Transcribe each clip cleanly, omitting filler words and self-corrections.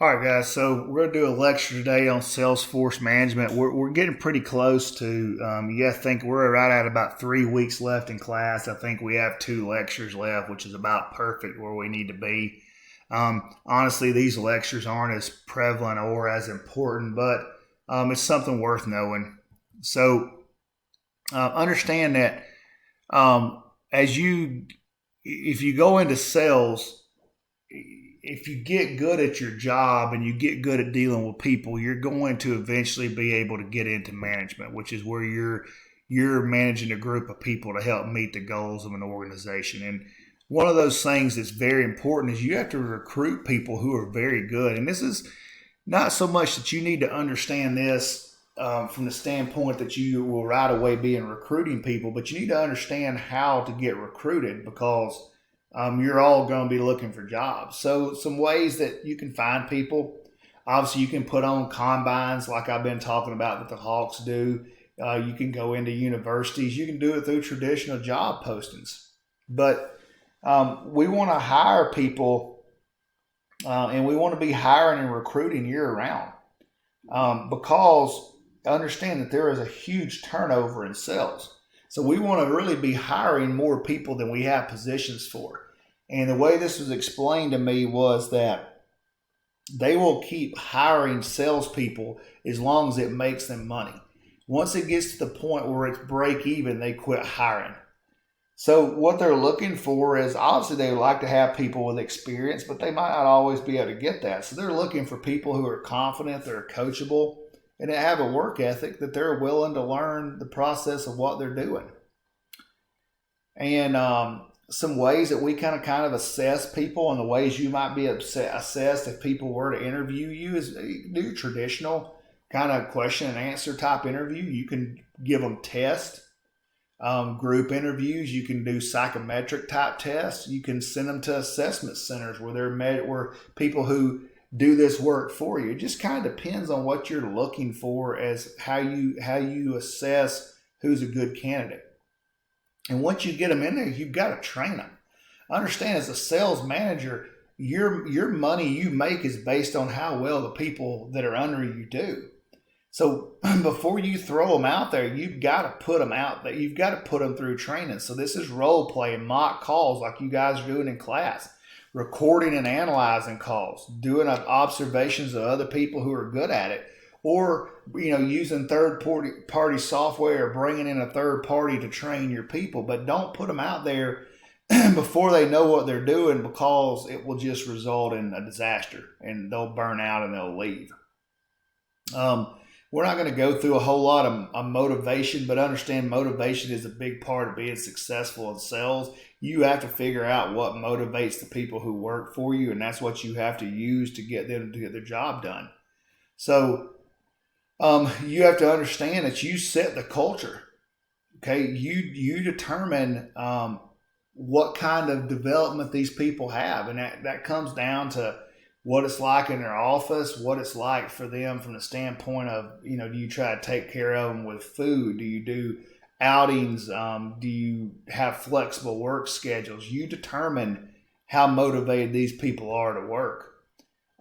All right, guys. So we're going to do a lecture today on Salesforce management. We're getting pretty close to. I think we're right at about 3 weeks left in class. I think we have two lectures left, which is about perfect where we need to be. Honestly, these lectures aren't as prevalent or as important, but it's something worth knowing. So understand that as you, if you go into sales, if you get good at your job and you get good at dealing with people, you're going to eventually be able to get into management, which is where you're managing a group of people to help meet the goals of an organization. And one of those things that's very important is you have to recruit people who are very good. And this is not so much that you need to understand this from the standpoint that you will right away be in recruiting people, but you need to understand how to get recruited because you're all going to be looking for jobs. So, some ways that you can find people. Obviously, you can put on combines like I've been talking about that the Hawks do. You can go into universities. You can do it through traditional job postings. But we want to hire people and we want to be hiring and recruiting year round because understand that there is a huge turnover in sales. So we want to really be hiring more people than we have positions for. And the way this was explained to me was that they will keep hiring salespeople as long as it makes them money. Once it gets to the point where it's break even, they quit hiring. So what they're looking for is obviously they would like to have people with experience, but they might not always be able to get that. So they're looking for people who are confident, they're coachable, and they have a work ethic that they're willing to learn the process of what they're doing. And some ways that we kind of assess people and the ways you might be assessed if people were to interview you is do traditional kind of question and answer type interview. You can give them tests, group interviews. You can do psychometric type tests. You can send them to assessment centers where where people who do this work for you. It just kind of depends on what you're looking for as how you assess who's a good candidate. And once you get them in there, you've got to train them. Understand, as a sales manager, your money you make is based on how well the people that are under you do. So before you throw them out there, you've got to put them out there. You've got to put them through training. So this is role play and mock calls like you guys are doing in class, recording and analyzing calls, doing observations of other people who are good at it, or using third party software or bringing in a third party to train your people. But don't put them out there before they know what they're doing because it will just result in a disaster and they'll burn out and they'll leave. We're not going to go through a whole lot of motivation, but understand motivation is a big part of being successful in sales. You have to figure out what motivates the people who work for you, and that's what you have to use to get them to get their job done. So you have to understand that you set the culture. Okay, you determine what kind of development these people have, and that comes down to what it's like in their office, what it's like for them from the standpoint of, do you try to take care of them with food? Do you do outings? Do you have flexible work schedules? You determine how motivated these people are to work.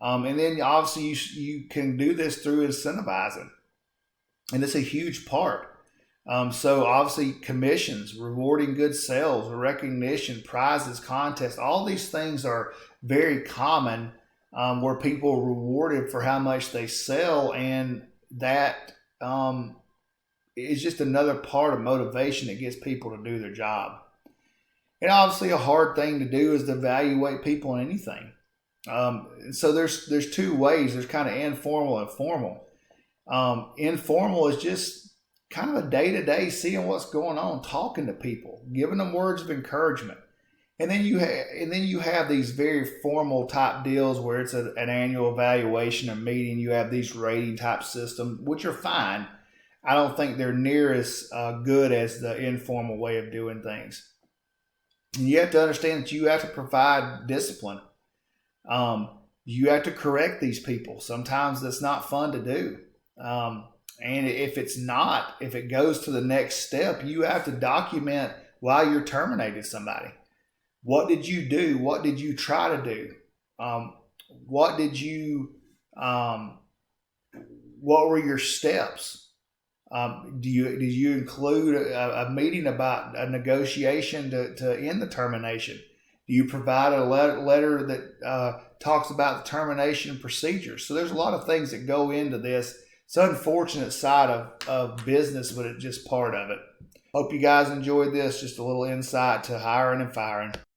And then obviously you can do this through incentivizing. And it's a huge part. So obviously commissions, rewarding good sales, recognition, prizes, contests, all these things are very common where people are rewarded for how much they sell, and that is just another part of motivation that gets people to do their job. And obviously a hard thing to do is to evaluate people in anything. So there's two ways. There's kind of informal and formal. Informal is just kind of a day-to-day seeing what's going on, talking to people, giving them words of encouragement. And then you have these very formal type deals where it's an annual evaluation or meeting. You have these rating type systems, which are fine. I don't think they're near as good as the informal way of doing things. And you have to understand that you have to provide discipline. You have to correct these people. Sometimes that's not fun to do. And if it goes to the next step, you have to document why you're terminating somebody. What did you do? What did you try to do? What did you Um, what were your steps? Did you include a meeting about a negotiation to end the termination? Do you provide a letter that talks about the termination procedures? So there's a lot of things that go into this. It's an unfortunate side of business, but it's just part of it. Hope you guys enjoyed this. Just a little insight to hiring and firing.